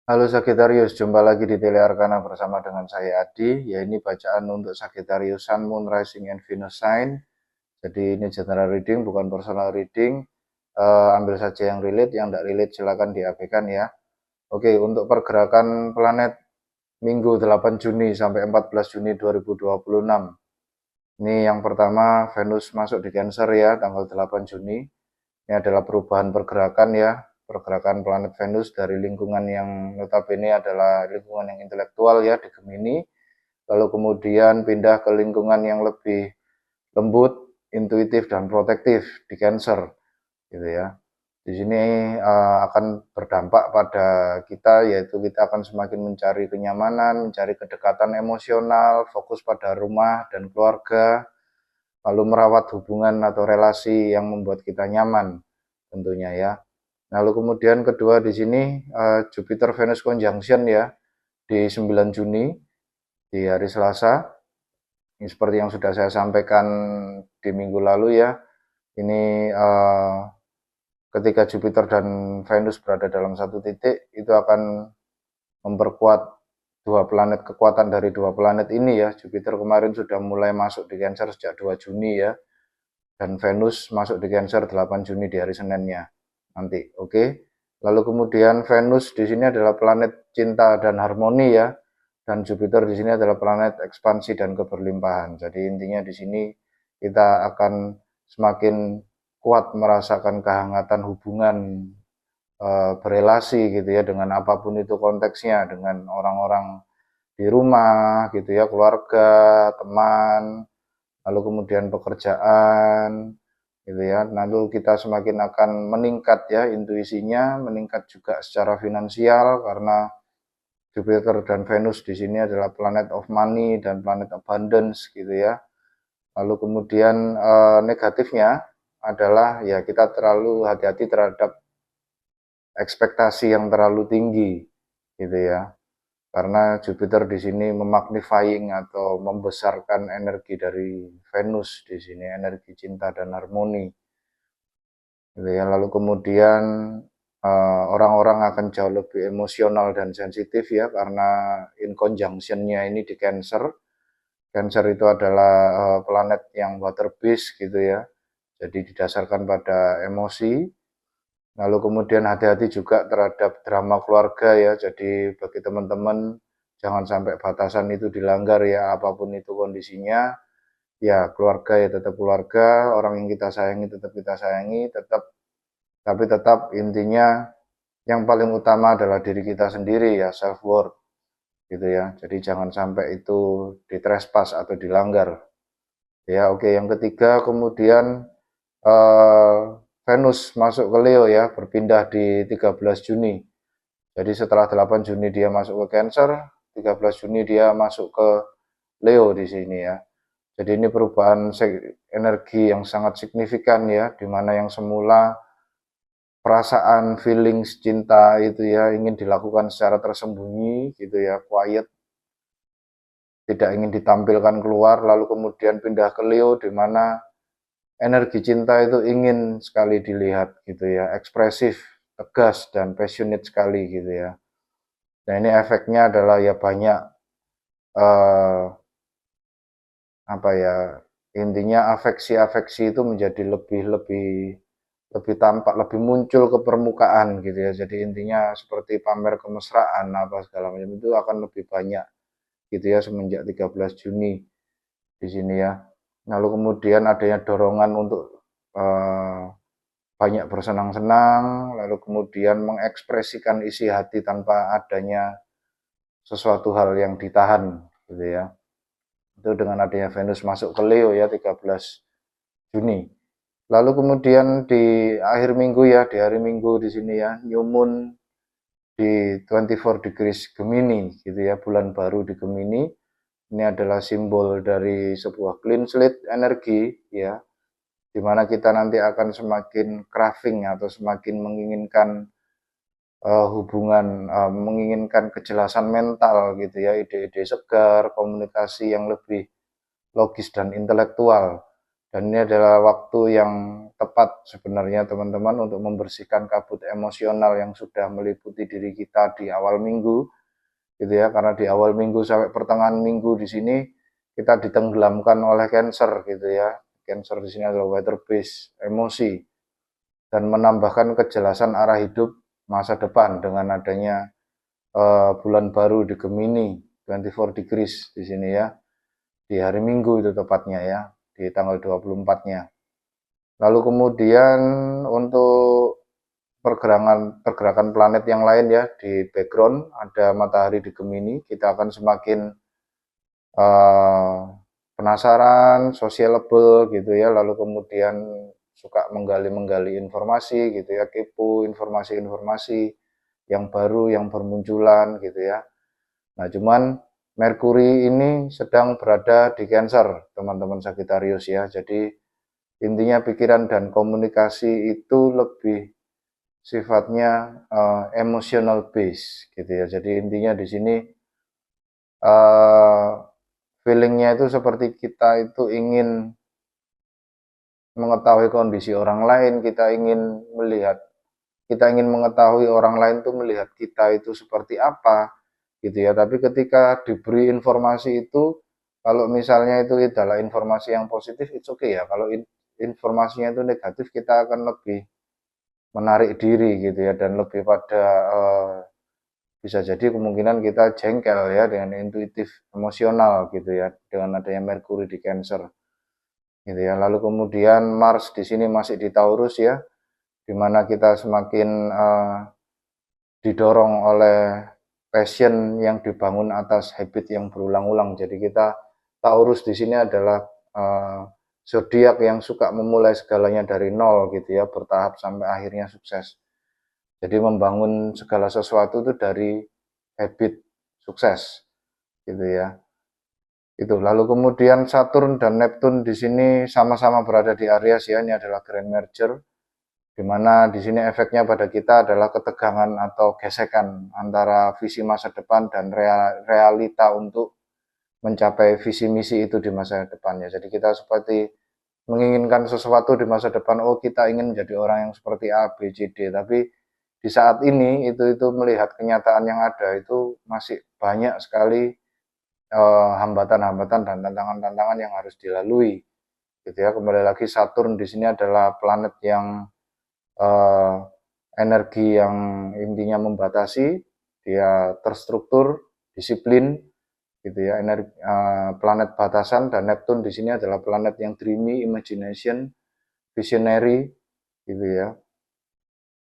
Halo Sagittarius, jumpa lagi di Tele Arkana bersama dengan saya Adi. Ya, ini bacaan untuk Sagittarius Sun, Moon, Rising, and Venus Sign. Jadi ini general reading, bukan personal reading. Ambil saja yang relate, yang tidak relate silakan diabaikan ya. Oke, untuk pergerakan planet Minggu 8 Juni sampai 14 Juni 2026. Ini yang pertama, Venus masuk di Cancer ya, tanggal 8 Juni. Ini adalah perubahan pergerakan ya, pergerakan planet Venus dari lingkungan yang notabene adalah lingkungan yang intelektual ya di Gemini, lalu kemudian pindah ke lingkungan yang lebih lembut, intuitif dan protektif di Cancer gitu ya. Di sini akan berdampak pada kita, yaitu kita akan semakin mencari kenyamanan, mencari kedekatan emosional, fokus pada rumah dan keluarga, lalu merawat hubungan atau relasi yang membuat kita nyaman tentunya ya. Lalu kemudian kedua di sini Jupiter Venus conjunction ya di 9 Juni di hari Selasa. Ini seperti yang sudah saya sampaikan di minggu lalu ya. Ini ketika Jupiter dan Venus berada dalam satu titik itu akan memperkuat dua planet, kekuatan dari dua planet ini ya. Jupiter kemarin sudah mulai masuk di Cancer sejak 2 Juni ya. Dan Venus masuk di Cancer 8 Juni di hari Seninnya nanti. Oke. Lalu kemudian Venus di sini adalah planet cinta dan harmoni ya. Dan Jupiter di sini adalah planet ekspansi dan keberlimpahan. Jadi intinya di sini kita akan semakin kuat merasakan kehangatan hubungan berelasi gitu ya, dengan apapun itu konteksnya, dengan orang-orang di rumah gitu ya, keluarga, teman, lalu kemudian pekerjaan gitu ya. Lalu kita semakin akan meningkat ya intuisinya, meningkat juga secara finansial karena Jupiter dan Venus di sini adalah planet of money dan planet abundance gitu ya. Lalu kemudian negatifnya adalah ya kita terlalu hati-hati terhadap ekspektasi yang terlalu tinggi gitu ya. Karena Jupiter di sini memagnifying atau membesarkan energi dari Venus di sini, energi cinta dan harmoni. Gitu ya. Lalu kemudian orang-orang akan jauh lebih emosional dan sensitif ya karena in conjunction-nya ini di Cancer. Cancer itu adalah planet yang water based gitu ya. Jadi didasarkan pada emosi. Lalu kemudian hati-hati juga terhadap drama keluarga ya. Jadi bagi teman-teman jangan sampai batasan itu dilanggar ya, apapun itu kondisinya. Ya keluarga ya tetap keluarga, orang yang kita sayangi tetap kita sayangi, tapi tetap intinya yang paling utama adalah diri kita sendiri ya, self worth gitu ya. Jadi jangan sampai itu ditrespass atau dilanggar. Ya oke, yang ketiga kemudian eh, Venus masuk ke Leo ya, berpindah di 13 Juni. Jadi setelah 8 Juni dia masuk ke Cancer, 13 Juni dia masuk ke Leo di sini ya. Jadi ini perubahan energi yang sangat signifikan ya, di mana yang semula perasaan, feelings, cinta itu ya ingin dilakukan secara tersembunyi gitu ya, quiet, tidak ingin ditampilkan keluar, lalu kemudian pindah ke Leo di mana energi cinta itu ingin sekali dilihat gitu ya, ekspresif, tegas dan passionate sekali gitu ya. Nah ini efeknya adalah ya banyak eh, apa ya, intinya afeksi-afeksi itu menjadi lebih lebih lebih tampak, lebih muncul ke permukaan gitu ya. Jadi intinya seperti pamer kemesraan apa segala macam itu akan lebih banyak gitu ya semenjak 13 Juni di sini ya. Lalu kemudian adanya dorongan untuk eh, banyak bersenang-senang, lalu kemudian mengekspresikan isi hati tanpa adanya sesuatu hal yang ditahan gitu ya. Itu dengan adanya Venus masuk ke Leo ya 13 Juni. Lalu kemudian di akhir minggu ya, di hari Minggu di sini ya, New Moon di 24 degrees Gemini gitu ya, bulan baru di Gemini. Ini adalah simbol dari sebuah clean slate energi ya, di mana kita nanti akan semakin craving atau semakin menginginkan hubungan, menginginkan kejelasan mental gitu ya, ide-ide segar, komunikasi yang lebih logis dan intelektual. Dan ini adalah waktu yang tepat sebenarnya teman-teman untuk membersihkan kabut emosional yang sudah meliputi diri kita di awal minggu, gitu ya. Karena di awal minggu sampai pertengahan minggu di sini kita ditenggelamkan oleh Cancer, gitu ya. Cancer di sini adalah water base emosi dan menambahkan kejelasan arah hidup masa depan dengan adanya bulan baru di Gemini 24 degrees di sini ya, di hari Minggu itu tepatnya ya, di tanggal 24-nya. Lalu kemudian untuk pergerakan planet yang lain ya, di background ada matahari di Gemini, kita akan semakin penasaran, sociable gitu ya, lalu kemudian suka menggali-menggali informasi gitu ya, kepo informasi-informasi yang baru yang bermunculan gitu ya. Nah, cuman Merkuri ini sedang berada di Cancer, teman-teman Sagittarius ya. Jadi intinya pikiran dan komunikasi itu lebih sifatnya emotional base gitu ya. Jadi intinya di sini feelingnya itu seperti kita itu ingin mengetahui kondisi orang lain, kita ingin mengetahui orang lain itu melihat kita itu seperti apa gitu ya. Tapi ketika diberi informasi itu, kalau misalnya itu adalah informasi yang positif, it's okay ya. Kalau informasinya itu negatif, kita akan lebih menarik diri gitu ya, dan lebih pada bisa jadi kemungkinan kita jengkel ya dengan intuitif emosional gitu ya, dengan adanya Merkuri di Cancer gitu ya. Lalu kemudian Mars di sini masih di Taurus ya, di mana kita semakin didorong oleh passion yang dibangun atas habit yang berulang-ulang. Jadi kita Taurus di sini adalah zodiak yang suka memulai segalanya dari nol gitu ya, bertahap sampai akhirnya sukses. Jadi membangun segala sesuatu itu dari habit sukses gitu ya. Itu. Lalu kemudian Saturn dan Neptune di sini sama-sama berada di Aries ya. Ini adalah grand merger, di mana di sini efeknya pada kita adalah ketegangan atau gesekan antara visi masa depan dan realita untuk mencapai visi misi itu di masa depannya. Jadi kita seperti menginginkan sesuatu di masa depan, oh kita ingin menjadi orang yang seperti A, B, C, D, tapi di saat ini itu melihat kenyataan yang ada itu masih banyak sekali hambatan-hambatan dan tantangan-tantangan yang harus dilalui gitu ya. Kembali lagi Saturn di sini adalah planet yang energi yang intinya membatasi, dia terstruktur, disiplin gitu ya, energi, planet batasan. Dan Neptune di sini adalah planet yang dreamy, imagination, visionary gitu ya.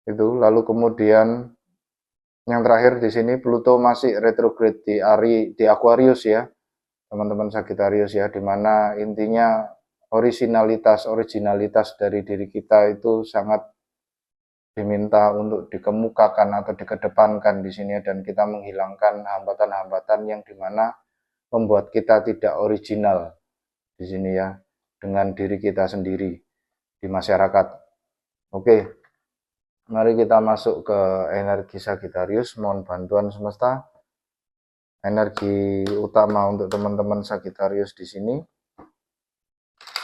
Itu lalu kemudian yang terakhir di sini Pluto masih retrograde di Aquarius ya, teman-teman Sagittarius ya, dimana intinya originalitas dari diri kita itu sangat diminta untuk dikemukakan atau dikedepankan di sini, dan kita menghilangkan hambatan-hambatan yang dimana membuat kita tidak original di sini ya, dengan diri kita sendiri di masyarakat. Oke, mari kita masuk ke energi Sagittarius. Mohon bantuan semesta. Energi utama untuk teman-teman Sagittarius di sini,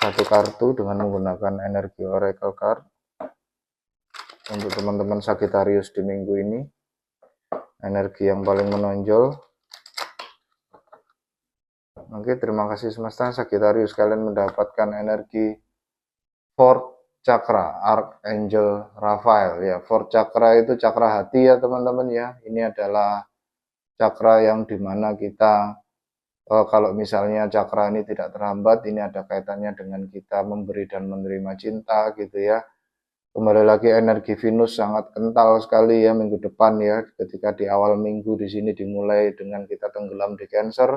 satu kartu dengan menggunakan energi Oracle card untuk teman-teman Sagittarius di minggu ini. Energi yang paling menonjol. Oke, terima kasih semesta. Sagittarius, kalian mendapatkan energi Fourth Chakra, Archangel Raphael ya. Fourth Chakra itu cakra hati ya teman-teman ya. Ini adalah cakra yang dimana kita kalau misalnya cakra ini tidak terhambat, ini ada kaitannya dengan kita memberi dan menerima cinta gitu ya. Kembali lagi energi Venus sangat kental sekali ya minggu depan ya, ketika di awal minggu di sini dimulai dengan kita tenggelam di Cancer,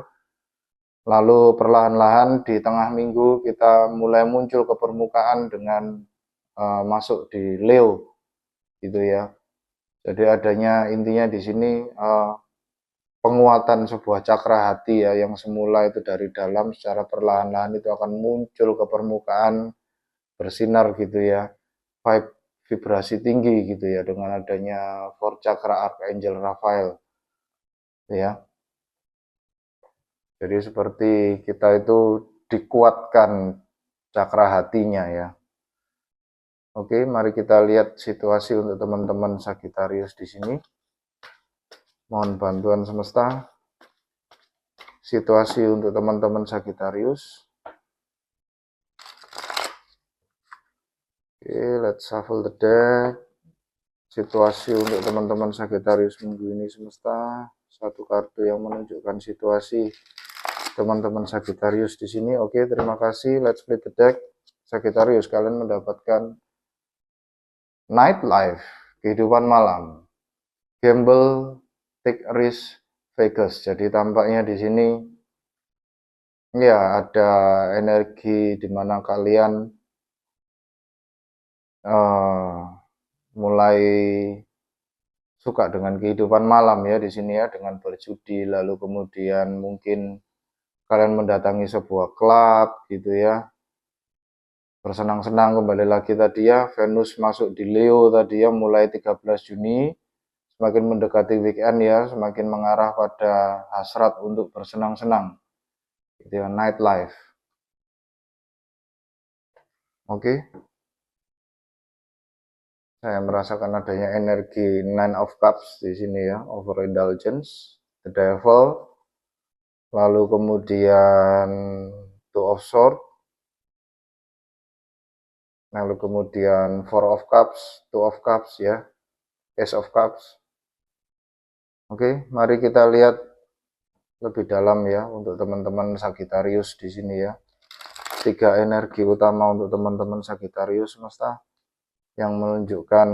lalu perlahan-lahan di tengah minggu kita mulai muncul ke permukaan dengan masuk di Leo gitu ya. Jadi adanya intinya di sini penguatan sebuah cakra hati ya, yang semula itu dari dalam secara perlahan-lahan itu akan muncul ke permukaan, bersinar gitu ya, vibrasi tinggi gitu ya, dengan adanya Fourth Chakra Archangel Raphael ya. Jadi seperti kita itu dikuatkan cakra hatinya ya. Oke, mari kita lihat situasi untuk teman-teman Sagittarius di sini. Mohon bantuan semesta. Situasi untuk teman-teman Sagittarius. Oke, let's shuffle the deck. Situasi untuk teman-teman Sagittarius minggu ini semesta. Satu kartu yang menunjukkan situasi teman-teman Sagittarius di sini. Oke, terima kasih. Let's split the deck. Sagittarius, kalian mendapatkan night life, kehidupan malam. Gamble, take risk, Vegas. Jadi tampaknya di sini ya ada energi di mana kalian mulai suka dengan kehidupan malam ya di sini ya, dengan berjudi, lalu kemudian mungkin kalian mendatangi sebuah klub gitu ya, bersenang-senang kembali lagi tadi ya. Venus masuk di Leo tadi ya mulai 13 Juni, semakin mendekati weekend ya, semakin mengarah pada hasrat untuk bersenang-senang gitu ya, night life. Oke. Saya merasakan adanya energi Nine of Cups di sini ya, overindulgence, the devil, lalu kemudian Two of Swords, lalu kemudian Four of Cups, Two of Cups ya, Ace of Cups. Oke, mari kita lihat lebih dalam ya untuk teman-teman Sagittarius di sini ya. 3 energi utama untuk teman-teman Sagittarius semesta yang menunjukkan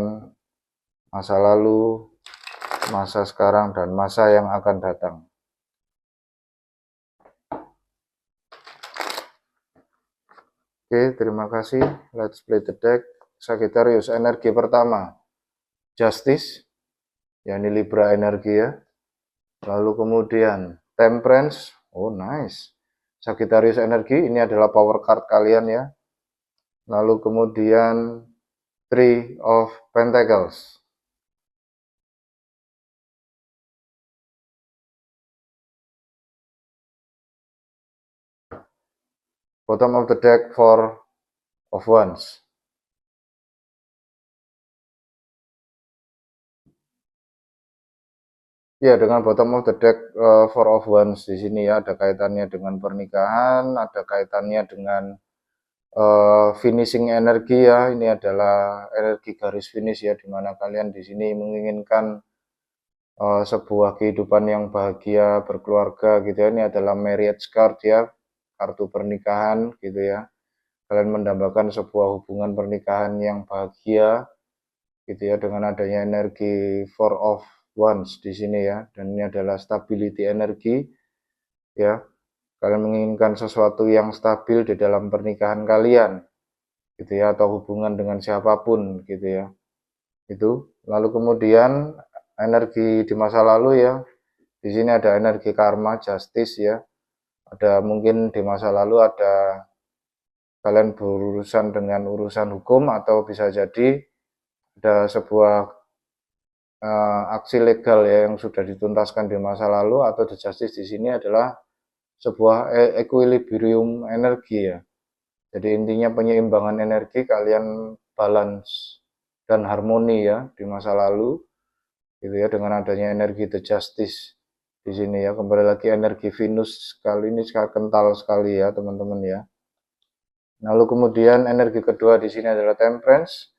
masa lalu, masa sekarang, dan masa yang akan datang. Oke, terima kasih. Let's play the deck. Sagittarius, energi pertama, Justice, ya ini Libra energi ya. Lalu kemudian Temperance, oh nice. Sagittarius energi, ini adalah power card kalian ya. Lalu kemudian Three of Pentacles. Bottom of the deck, Four of Wands. Ya, dengan bottom of the deck, Four of Wands di sini ya, ada kaitannya dengan pernikahan, ada kaitannya dengan finishing energi ya. Ini adalah energi garis finish ya, dimana kalian di sini menginginkan sebuah kehidupan yang bahagia, berkeluarga gitu ya. Ini adalah marriage card ya, kartu pernikahan gitu ya. Kalian mendambakan sebuah hubungan pernikahan yang bahagia gitu ya, dengan adanya energi Four of Wands di sini ya. Dan ini adalah stability energi ya. Kalian menginginkan sesuatu yang stabil di dalam pernikahan kalian gitu ya, atau hubungan dengan siapapun gitu ya. Itu. Lalu kemudian energi di masa lalu ya. Di sini ada energi karma, justice ya. Ada mungkin di masa lalu ada kalian berurusan dengan urusan hukum, atau bisa jadi ada sebuah aksi legal ya yang sudah dituntaskan di masa lalu, atau the justice di sini adalah sebuah equilibrium energi ya. Jadi intinya penyeimbangan energi, kalian balance dan harmoni ya di masa lalu gitu ya, dengan adanya energi the justice di sini ya. Kembali lagi energi Venus kali ini sangat kental sekali ya teman-teman ya. Lalu kemudian energi kedua di sini adalah temperance.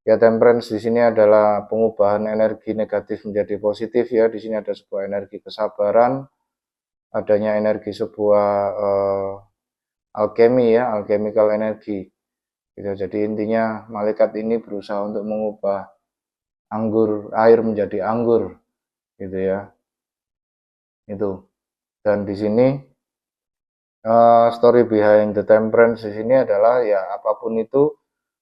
Ya, temperance di sini adalah pengubahan energi negatif menjadi positif ya. Di sini ada sebuah energi kesabaran, adanya energi sebuah alchemy ya, alchemical energi. Gitu. Jadi intinya malaikat ini berusaha untuk mengubah air menjadi anggur gitu ya. Itu. Dan di sini story behind the temperance di sini adalah ya, apapun itu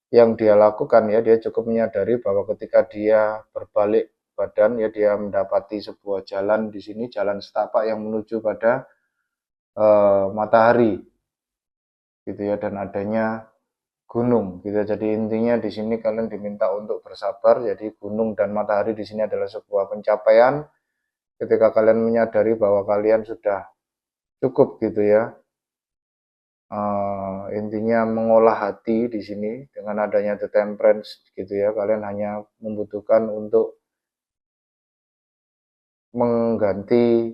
yang dia lakukan ya, dia cukup menyadari bahwa ketika dia berbalik badan ya, dia mendapati sebuah jalan di sini, jalan setapak yang menuju pada matahari gitu ya, dan adanya gunung gitu. Jadi intinya di sini kalian diminta untuk bersabar. Jadi gunung dan matahari di sini adalah sebuah pencapaian ketika kalian menyadari bahwa kalian sudah cukup gitu ya, intinya mengolah hati di sini dengan adanya The Temperance gitu ya. Kalian hanya membutuhkan untuk mengganti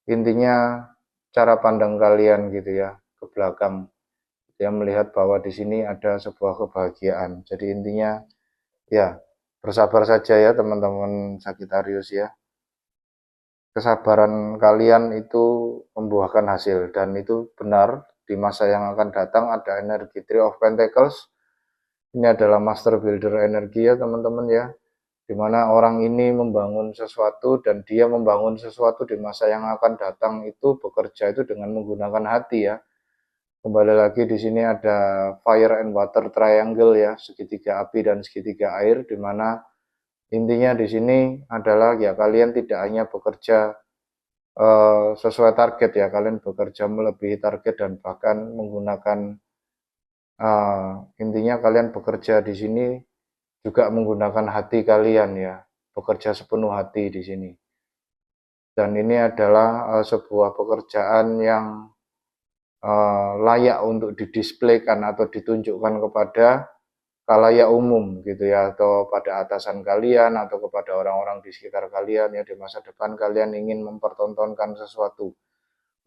intinya cara pandang kalian gitu ya ke belakang. Dia melihat bahwa di sini ada sebuah kebahagiaan. Jadi intinya ya bersabar saja ya teman-teman Sagittarius ya. Kesabaran kalian itu membuahkan hasil dan itu benar. Di masa yang akan datang ada energi Three of Pentacles. Ini adalah master builder energi ya teman-teman ya, dimana orang ini membangun sesuatu dan dia membangun sesuatu di masa yang akan datang itu bekerja itu dengan menggunakan hati ya. Kembali lagi di sini ada fire and water triangle ya, segitiga api dan segitiga air, dimana intinya di sini adalah ya kalian tidak hanya bekerja sesuai target ya, kalian bekerja melebihi target dan bahkan menggunakan intinya kalian bekerja di sini juga menggunakan hati kalian ya, bekerja sepenuh hati di sini. Dan ini adalah sebuah pekerjaan yang layak untuk didisplaykan atau ditunjukkan kepada khalayak umum gitu ya, atau pada atasan kalian atau kepada orang-orang di sekitar kalian ya, di masa depan kalian ingin mempertontonkan sesuatu.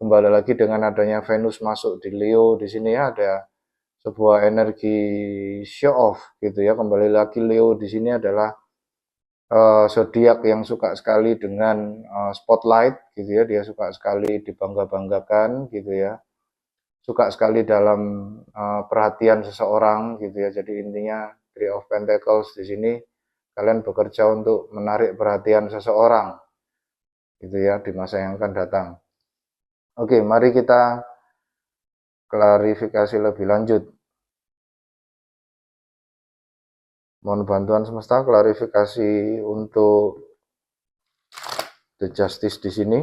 Kembali lagi dengan adanya Venus masuk di Leo di sini ya, ada sebuah energi show off gitu ya. Kembali lagi Leo di sini adalah zodiak yang suka sekali dengan spotlight gitu ya, dia suka sekali dibangga-banggakan gitu ya, suka sekali dalam perhatian seseorang gitu ya. Jadi intinya Three of Pentacles di sini kalian bekerja untuk menarik perhatian seseorang gitu ya di masa yang akan datang. Oke, mari kita klarifikasi lebih lanjut. Mohon bantuan semesta klarifikasi untuk The Justice di sini.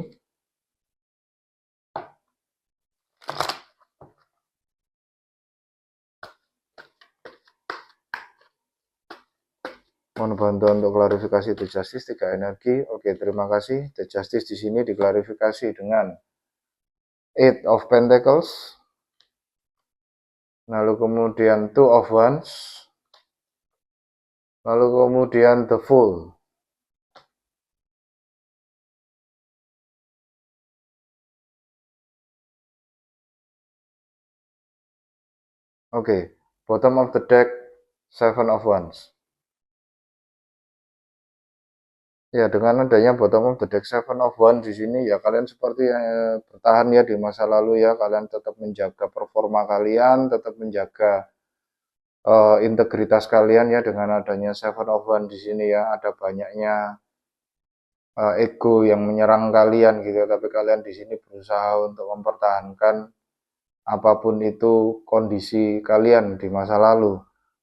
Mohon bantuan untuk klarifikasi The Justice 3 energi. Oke, terima kasih. The Justice di sini diklarifikasi dengan Eight of Pentacles. Lalu kemudian Two of Wands. Lalu kemudian The Fool. Oke, bottom of the deck Seven of Wands. Ya, dengan adanya bottom of the deck Seven of Wands di sini ya kalian seperti bertahan ya di masa lalu ya, kalian tetap menjaga performa kalian, tetap menjaga integritas kalian ya dengan adanya Seven of Wands di sini ya, ada banyaknya ego yang menyerang kalian gitu, tapi kalian di sini berusaha untuk mempertahankan apapun itu kondisi kalian di masa lalu.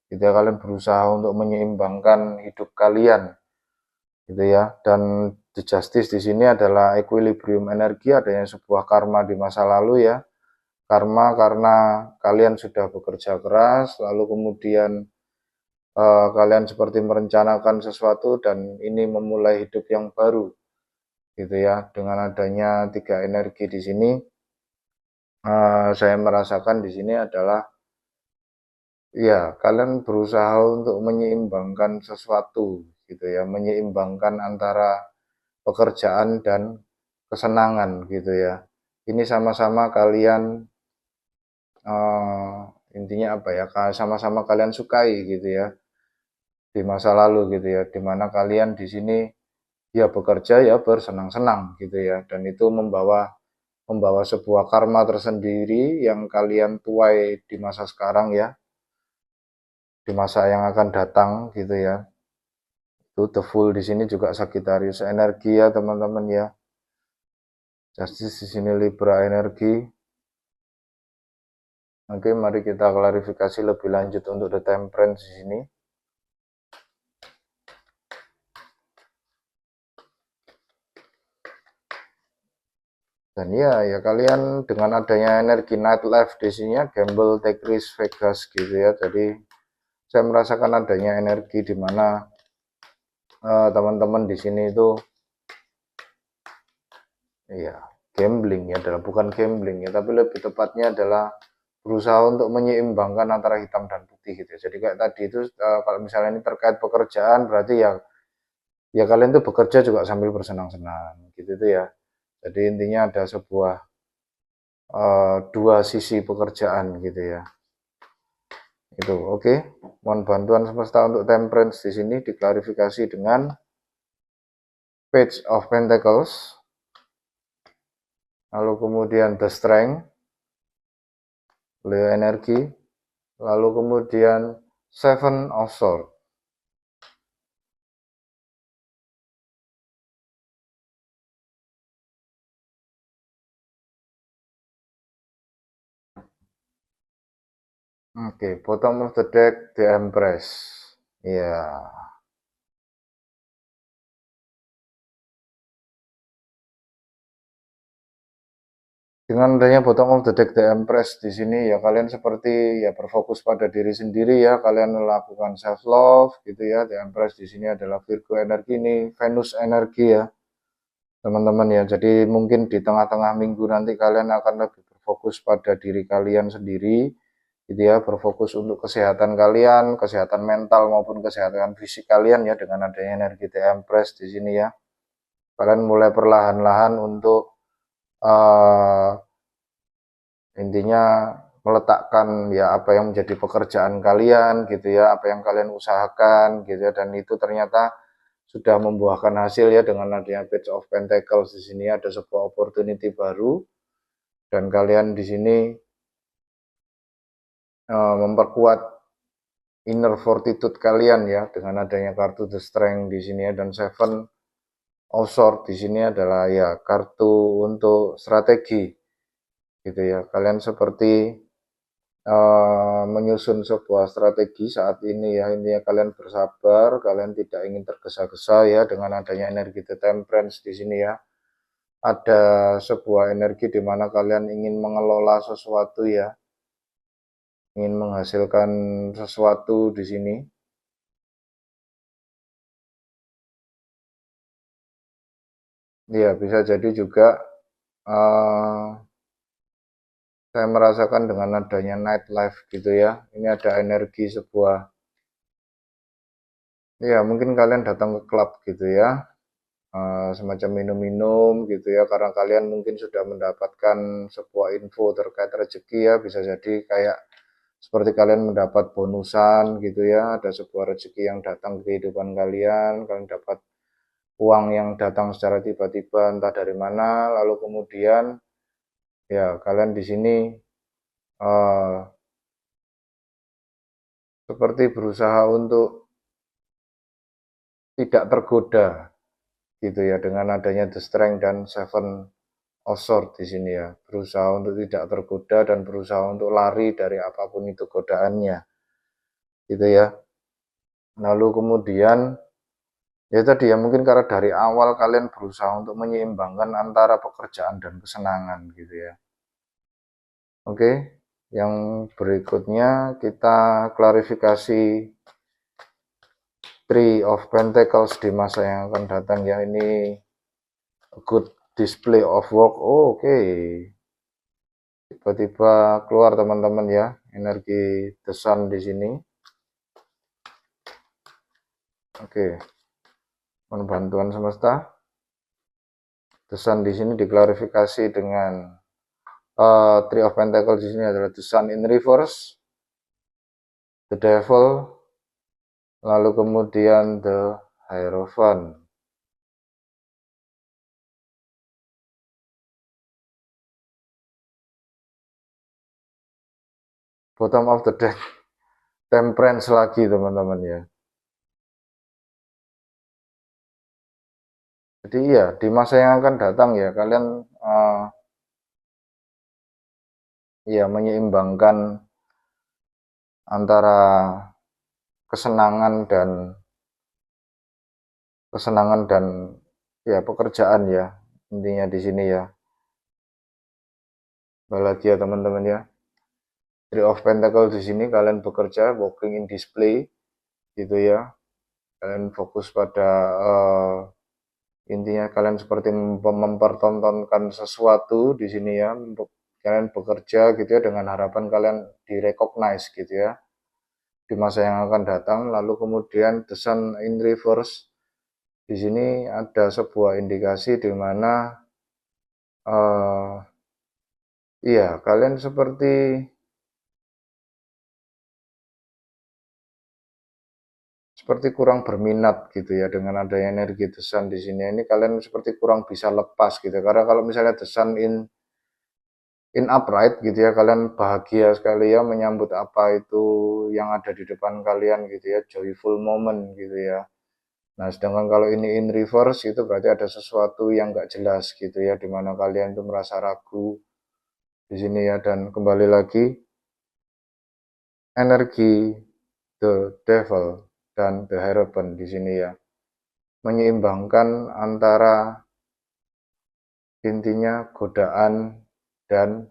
Gitu ya, kalian berusaha untuk menyeimbangkan hidup kalian gitu ya. Dan The Justice di sini adalah equilibrium energi, adanya sebuah karma di masa lalu ya. Karma karena kalian sudah bekerja keras, lalu kemudian kalian seperti merencanakan sesuatu dan ini memulai hidup yang baru gitu ya. Dengan adanya tiga energi di sini, saya merasakan di sini adalah ya kalian berusaha untuk menyeimbangkan sesuatu gitu ya, menyeimbangkan antara pekerjaan dan kesenangan gitu ya. Ini sama-sama kalian intinya apa ya, sama-sama kalian sukai gitu ya di masa lalu gitu ya, dimana kalian di sini ya bekerja ya bersenang-senang gitu ya, dan itu membawa sebuah karma tersendiri yang kalian tuai di masa sekarang ya, di masa yang akan datang gitu ya. Itu The Fool di sini juga Sagittarius energi ya teman-teman ya. Justice di sini Libra energi. Oke, mari kita klarifikasi lebih lanjut untuk The Temperance di sini. Dan ya kalian dengan adanya energi nightlife di sini ya, gamble, take risk, Vegas gitu ya. Jadi saya merasakan adanya energi di mana teman-teman di sini itu ya gambling ya, adalah bukan gambling ya, tapi lebih tepatnya adalah berusaha untuk menyeimbangkan antara hitam dan putih gitu ya. Jadi kayak tadi itu kalau misalnya ini terkait pekerjaan berarti ya kalian tuh bekerja juga sambil bersenang-senang gitu tuh ya. Jadi intinya ada sebuah dua sisi pekerjaan gitu ya. Itu oke. Okay. Mohon bantuan semesta untuk temperance di sini diklarifikasi dengan Page of Pentacles. Lalu kemudian the strength, Leo energi, lalu kemudian Seven of Swords. Oke, bottom of the deck the Empress. Ya. Dengan adanya bottom of the deck the Empress di sini ya kalian seperti ya berfokus pada diri sendiri ya, kalian melakukan self love gitu ya. The Empress di sini adalah Virgo energi ini, Venus energi ya. Teman-teman ya. Jadi mungkin di tengah-tengah minggu nanti kalian akan lebih berfokus pada diri kalian sendiri gitu ya, berfokus untuk kesehatan kalian, kesehatan mental maupun kesehatan fisik kalian ya dengan adanya energi The Empress di sini ya. Kalian mulai perlahan-lahan untuk intinya meletakkan ya apa yang menjadi pekerjaan kalian gitu ya, apa yang kalian usahakan gitu ya, dan itu ternyata sudah membuahkan hasil ya dengan adanya Page of Pentacles di sini ada sebuah opportunity baru dan kalian di sini memperkuat inner fortitude kalian ya dengan adanya kartu The Strength di sini ya dan Seven of Swords di sini adalah ya kartu untuk strategi gitu ya. Kalian seperti menyusun sebuah strategi saat ini ya, intinya kalian bersabar, kalian tidak ingin tergesa-gesa ya dengan adanya energi The Temperance di sini ya. Ada sebuah energi di mana kalian ingin mengelola sesuatu ya, ingin menghasilkan sesuatu di sini. Ya, bisa jadi juga saya merasakan dengan adanya nightlife gitu ya. Ini ada energi sebuah, ya mungkin kalian datang ke klub gitu ya, semacam minum-minum gitu ya, karena kalian mungkin sudah mendapatkan sebuah info terkait rezeki ya, bisa jadi kayak seperti kalian mendapat bonusan gitu ya, ada sebuah rezeki yang datang ke kehidupan kalian, kalian dapat uang yang datang secara tiba-tiba entah dari mana, lalu kemudian ya kalian di sini uh, seperti berusaha untuk tidak tergoda gitu ya dengan adanya The Strength dan Seven of Swords di sini ya, berusaha untuk tidak tergoda dan berusaha untuk lari dari apapun itu godaannya gitu ya. Lalu kemudian ya tadi ya mungkin karena dari awal kalian berusaha untuk menyeimbangkan antara pekerjaan dan kesenangan gitu ya. Oke, yang berikutnya kita klarifikasi Three of Pentacles di masa yang akan datang ya, ini good display of work. Oh, oke. Tiba-tiba keluar teman-teman ya, energi The Sun di sini. Oke. Mohon bantuan semesta. The Sun di sini diklarifikasi dengan Three of Pentacles di sini adalah The Sun in reverse, The Devil, lalu kemudian The Hierophant. Bottom of the deck, Temperance lagi teman-teman ya. Jadi ya di masa yang akan datang ya kalian ya menyeimbangkan antara kesenangan dan ya pekerjaan ya, intinya di sini ya. Apalagi ya teman-teman ya. Three of Pentacles di sini kalian bekerja working in display gitu ya. Kalian fokus pada intinya kalian seperti mempertontonkan sesuatu di sini ya, untuk kalian bekerja gitu ya dengan harapan kalian direcognize gitu ya di masa yang akan datang. Lalu kemudian the sun in reverse, di sini ada sebuah indikasi di mana iya kalian seperti kurang berminat gitu ya dengan adanya energi the sun di sini. Ini kalian seperti kurang bisa lepas gitu. Karena kalau misalnya the sun in upright gitu ya, kalian bahagia sekali ya menyambut apa itu yang ada di depan kalian gitu ya, joyful moment gitu ya. Nah, sedangkan kalau ini in reverse itu berarti ada sesuatu yang nggak jelas gitu ya, dimana kalian itu merasa ragu di sini ya. Dan kembali lagi, energi the devil dan the hierophant di sini ya, menyeimbangkan antara intinya godaan dan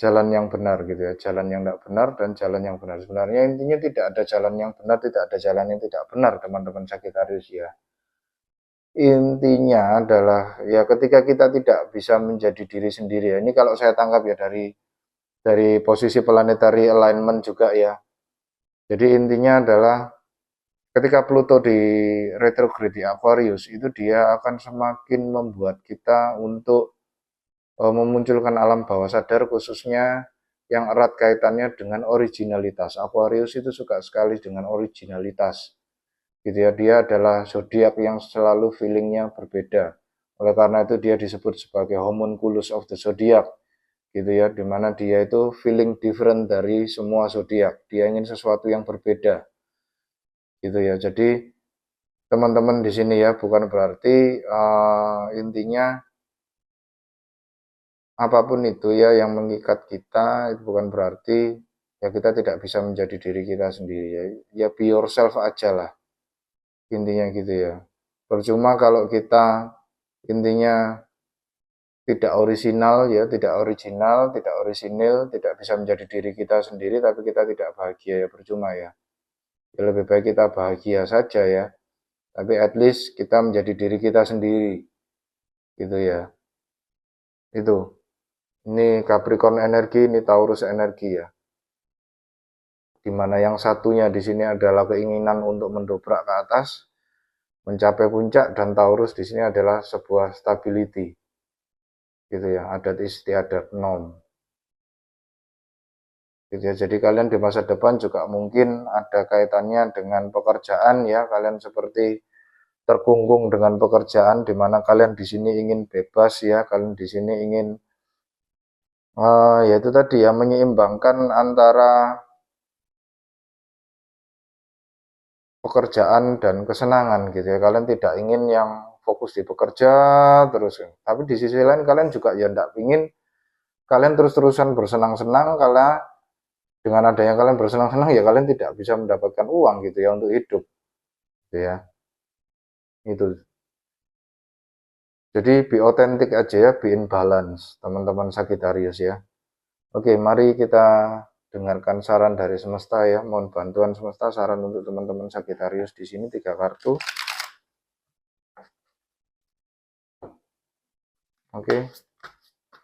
jalan yang benar gitu ya, jalan yang tidak benar dan jalan yang benar. Sebenarnya intinya tidak ada jalan yang benar, tidak ada jalan yang tidak benar, teman-teman Sagittarius ya. Intinya adalah ya ketika kita tidak bisa menjadi diri sendiri ya. Ini kalau saya tangkap ya dari posisi planetary alignment juga ya. Jadi intinya adalah ketika Pluto di retrograde di Aquarius itu dia akan semakin membuat kita untuk memunculkan alam bawah sadar khususnya yang erat kaitannya dengan originalitas. Aquarius itu suka sekali dengan originalitas. Gitu ya, dia adalah zodiak yang selalu feelingnya berbeda. Oleh karena itu dia disebut sebagai homunculus of the zodiac. Gitu ya, dimana dia itu feeling different dari semua zodiak. Dia ingin sesuatu yang berbeda. Gitu ya. Jadi teman-teman di sini ya bukan berarti intinya apapun itu ya yang mengikat kita itu bukan berarti ya kita tidak bisa menjadi diri kita sendiri ya. Ya be yourself aja lah. Intinya gitu ya. Percuma kalau kita intinya tidak orisinal ya, tidak original, tidak orisinil, tidak bisa menjadi diri kita sendiri tapi kita tidak bahagia ya percuma ya. Ya lebih baik kita bahagia saja ya. Tapi at least kita menjadi diri kita sendiri. Gitu ya. Itu. Ini Capricorn energi, ini Taurus energi ya. Di mana yang satunya di sini adalah keinginan untuk mendobrak ke atas, mencapai puncak, dan Taurus di sini adalah sebuah stability. Gitu ya, adat istiadat norm. Gitu ya, jadi kalian di masa depan juga mungkin ada kaitannya dengan pekerjaan ya, kalian seperti terkungkung dengan pekerjaan di mana kalian di sini ingin bebas ya, kalian di sini ingin ya itu tadi ya menyeimbangkan antara pekerjaan dan kesenangan gitu ya. Kalian tidak ingin yang fokus di bekerja terus. Tapi di sisi lain kalian juga ya tidak ingin kalian terus-terusan bersenang-senang karena dengan adanya kalian bersenang-senang ya kalian tidak bisa mendapatkan uang gitu ya untuk hidup. Gitu ya. Itu. Jadi be authentic aja ya, be in balance teman-teman Sagittarius ya. Oke, mari kita dengarkan saran dari semesta ya. Mohon bantuan semesta saran untuk teman-teman Sagittarius di sini 3 kartu. Oke.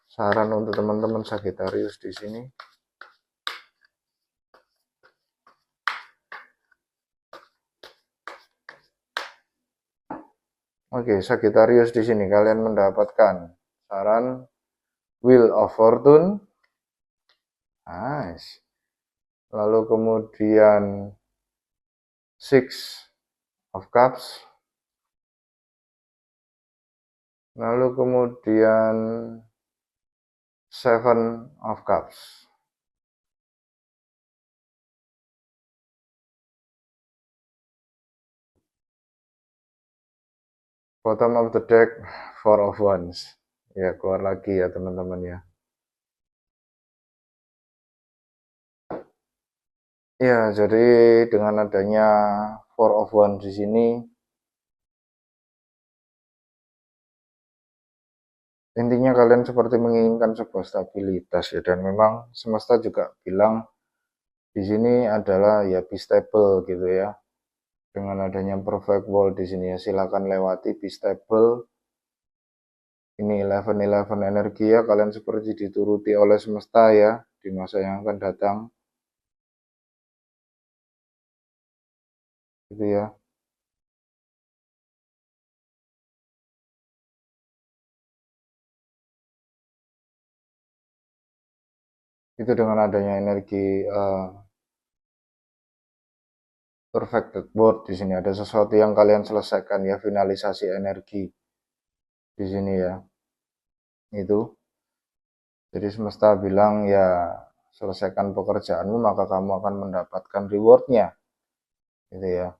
Saran untuk teman-teman Sagittarius di sini. Oke, Sagittarius di sini kalian mendapatkan saran Wheel of Fortune. Nice. Lalu kemudian Six of Cups. Lalu kemudian Seven of Cups. Bottom of the deck, Four of Wands. Ya, keluar lagi ya teman-teman ya. Ya, jadi dengan adanya Four of Wands di sini, intinya kalian seperti menginginkan sebuah stabilitas ya, dan memang semesta juga bilang di sini adalah ya be stable gitu ya. Dengan adanya perfect world di sini ya, silakan lewati be stable ini 11 energi ya, kalian seperti dituruti oleh semesta ya di masa yang akan datang, gitu ya. Itu dengan adanya energi perfected word di sini, ada sesuatu yang kalian selesaikan ya, finalisasi energi di sini ya. Itu jadi semesta bilang ya, selesaikan pekerjaanmu maka kamu akan mendapatkan rewardnya, gitu ya.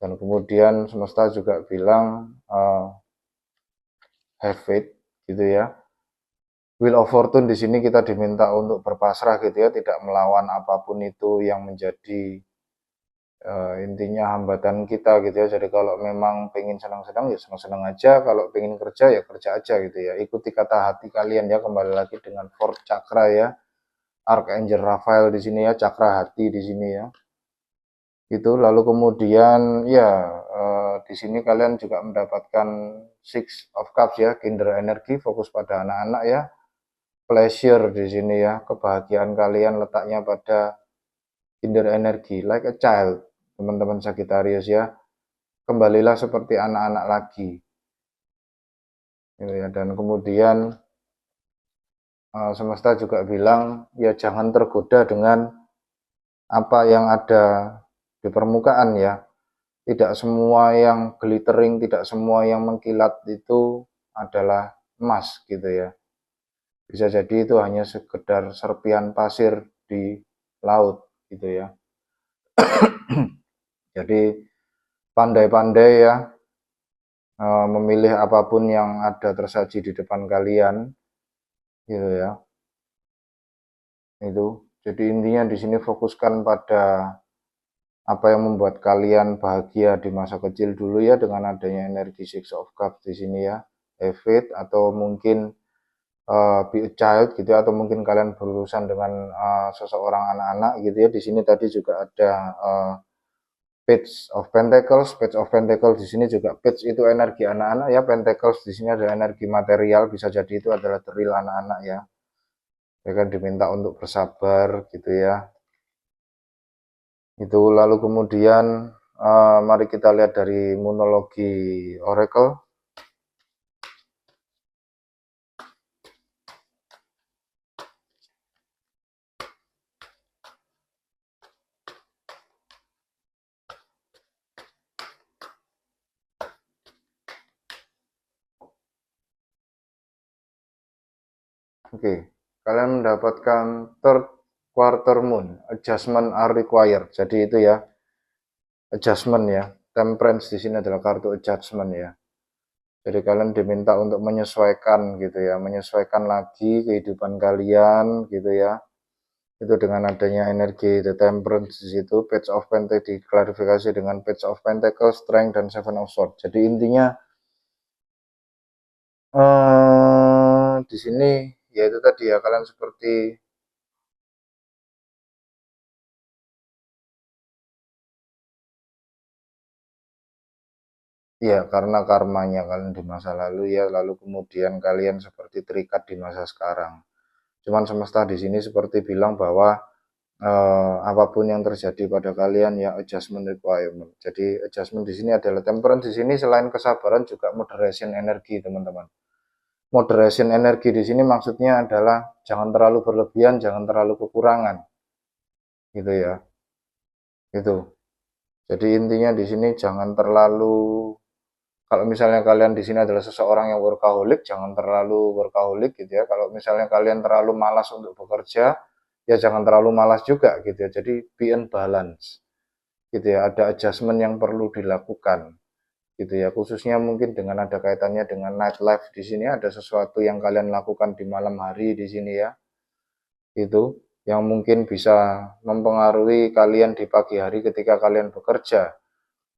Dan kemudian semesta juga bilang have faith, gitu ya. Wheel of Fortune di sini kita diminta untuk berpasrah, gitu ya, tidak melawan apapun itu yang menjadi intinya hambatan kita, gitu ya. Jadi kalau memang pengen senang-senang ya senang-senang aja, kalau pengen kerja ya kerja aja, gitu ya. Ikuti kata hati kalian ya, kembali lagi dengan fourth chakra ya, Archangel Raphael di sini ya, cakra hati di sini ya. Itu lalu kemudian ya di sini kalian juga mendapatkan Six of Cups ya, kinder energi, fokus pada anak-anak ya. Pleasure di sini ya, kebahagiaan kalian letaknya pada kinder energi, like a child, teman-teman Sagittarius ya. Kembalilah seperti anak-anak lagi, gitu ya. Dan kemudian semesta juga bilang ya, jangan tergoda dengan apa yang ada di permukaan ya. Tidak semua yang glittering, tidak semua yang mengkilat itu adalah emas, gitu ya. Bisa jadi itu hanya sekedar serpian pasir di laut, gitu ya. Jadi pandai-pandai ya memilih apapun yang ada tersaji di depan kalian, gitu ya. Itu. Jadi intinya di sini fokuskan pada apa yang membuat kalian bahagia di masa kecil dulu ya, dengan adanya energi Six of Cups di sini ya. Have atau mungkin be a child, gitu ya, atau mungkin kalian berurusan dengan seseorang anak-anak, gitu ya. Di sini tadi juga ada Page of Pentacles. Page of Pentacles di sini juga, Page itu energi anak-anak ya, Pentacles di sini adalah energi material, bisa jadi itu adalah the real anak-anak ya. Ya kan, diminta untuk bersabar, gitu ya. Itu lalu kemudian mari kita lihat dari monologi Oracle. Oke, kalian mendapatkan third quarter moon, adjustment are required. Jadi itu ya, adjustment ya. Temperance di sini adalah kartu adjustment ya. Jadi kalian diminta untuk menyesuaikan, gitu ya, menyesuaikan lagi kehidupan kalian, gitu ya. Itu dengan adanya energi the temperance di situ, Page of Pentacles diklarifikasi dengan Page of Pentacles, Strength, dan Seven of Swords. Jadi intinya di sini ya itu tadi ya, kalian seperti ya, karena karmanya kalian di masa lalu ya, lalu kemudian kalian seperti terikat di masa sekarang. Cuman semesta di sini seperti bilang bahwa apapun yang terjadi pada kalian ya, adjustment requirement. Jadi adjustment di sini adalah temperance di sini, selain kesabaran juga moderation energi, teman-teman. Moderation energi di sini maksudnya adalah jangan terlalu berlebihan, jangan terlalu kekurangan, gitu ya. Itu. Jadi intinya di sini jangan terlalu, kalau misalnya kalian di sini adalah seseorang yang workaholic, jangan terlalu workaholic, gitu ya. Kalau misalnya kalian terlalu malas untuk bekerja, ya jangan terlalu malas juga, gitu ya. Jadi be in balance, gitu ya. Ada adjustment yang perlu dilakukan, gitu ya. Khususnya mungkin dengan ada kaitannya dengan nightlife di sini, ada sesuatu yang kalian lakukan di malam hari di sini ya. Itu yang mungkin bisa mempengaruhi kalian di pagi hari ketika kalian bekerja,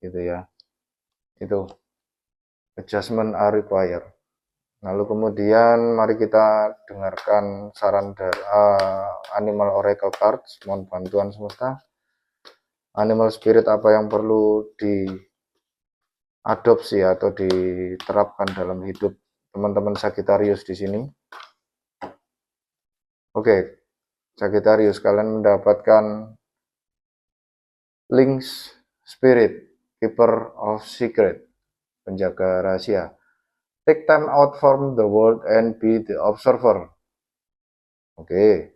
gitu ya. Itu adjustment are required. Lalu kemudian mari kita dengarkan saran dari Animal Oracle Cards. Mohon bantuan semesta. Animal Spirit apa yang perlu diadopsi atau diterapkan dalam hidup teman-teman Sagittarius di sini. Oke, Sagittarius, kalian mendapatkan Links Spirit, Keeper of Secret, penjaga rahasia. Take time out from the world and be the observer. Oke.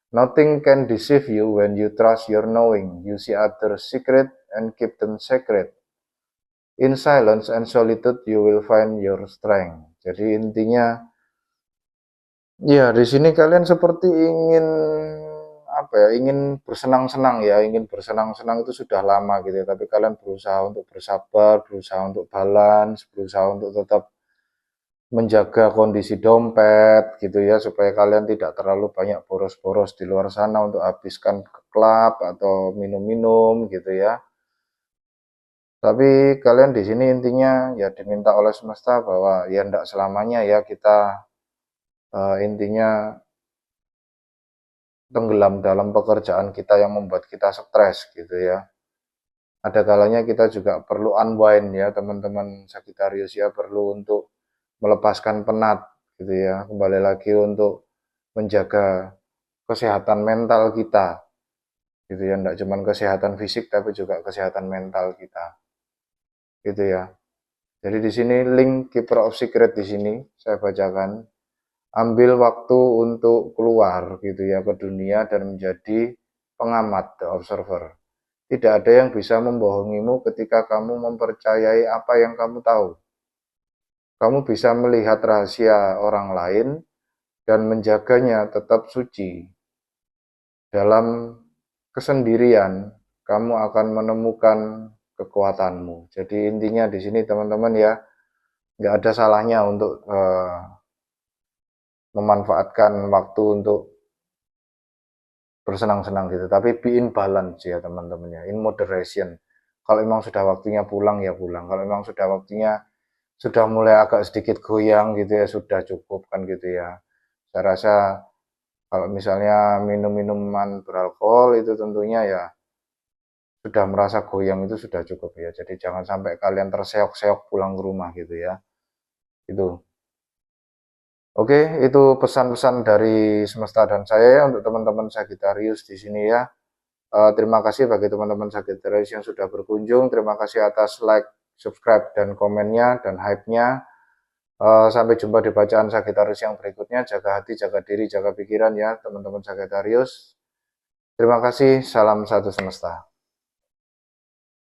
Nothing can deceive you when you trust your knowing. You see others' secret and keep them secret. In silence and solitude you will find your strength. Jadi intinya, ya di sini kalian seperti ingin apa ya? Ingin bersenang-senang ya, ingin bersenang-senang itu sudah lama gitu ya. Tapi kalian berusaha untuk bersabar, berusaha untuk balance, berusaha untuk tetap menjaga kondisi dompet gitu ya, supaya kalian tidak terlalu banyak boros-boros di luar sana untuk habiskan ke klub atau minum-minum gitu ya. Tapi kalian di sini intinya ya diminta oleh semesta bahwa ya tidak selamanya ya kita intinya tenggelam dalam pekerjaan kita yang membuat kita stres gitu ya. Ada kalanya kita juga perlu unwind ya teman-teman Sagittarius ya, perlu untuk melepaskan penat gitu ya, kembali lagi untuk menjaga kesehatan mental kita gitu ya, enggak cuma kesehatan fisik tapi juga kesehatan mental kita gitu ya. Jadi di sini link Keeper of Secret di sini saya bacakan, ambil waktu untuk keluar gitu ya ke dunia dan menjadi pengamat, the observer. Tidak ada yang bisa membohongimu ketika kamu mempercayai apa yang kamu tahu. Kamu bisa melihat rahasia orang lain dan menjaganya tetap suci. Dalam kesendirian, kamu akan menemukan kekuatanmu. Jadi intinya di sini teman-teman ya, nggak ada salahnya untuk memanfaatkan waktu untuk bersenang-senang gitu. Tapi be in balance ya teman-teman ya, in moderation. Kalau memang sudah waktunya pulang ya pulang. Kalau memang sudah waktunya sudah mulai agak sedikit goyang gitu ya, sudah cukup kan gitu ya. Saya rasa kalau misalnya minum-minuman beralkohol itu tentunya ya sudah merasa goyang itu sudah cukup ya. Jadi jangan sampai kalian terseok-seok pulang ke rumah gitu ya. Itu. Oke, itu pesan-pesan dari semesta dan saya ya untuk teman-teman Sagittarius di sini ya. Terima kasih bagi teman-teman Sagittarius yang sudah berkunjung. Terima kasih atas like, subscribe, dan komennya dan hype-nya. Sampai jumpa di bacaan Sagittarius yang berikutnya. Jaga hati, jaga diri, jaga pikiran ya teman-teman Sagittarius. Terima kasih, salam satu semesta.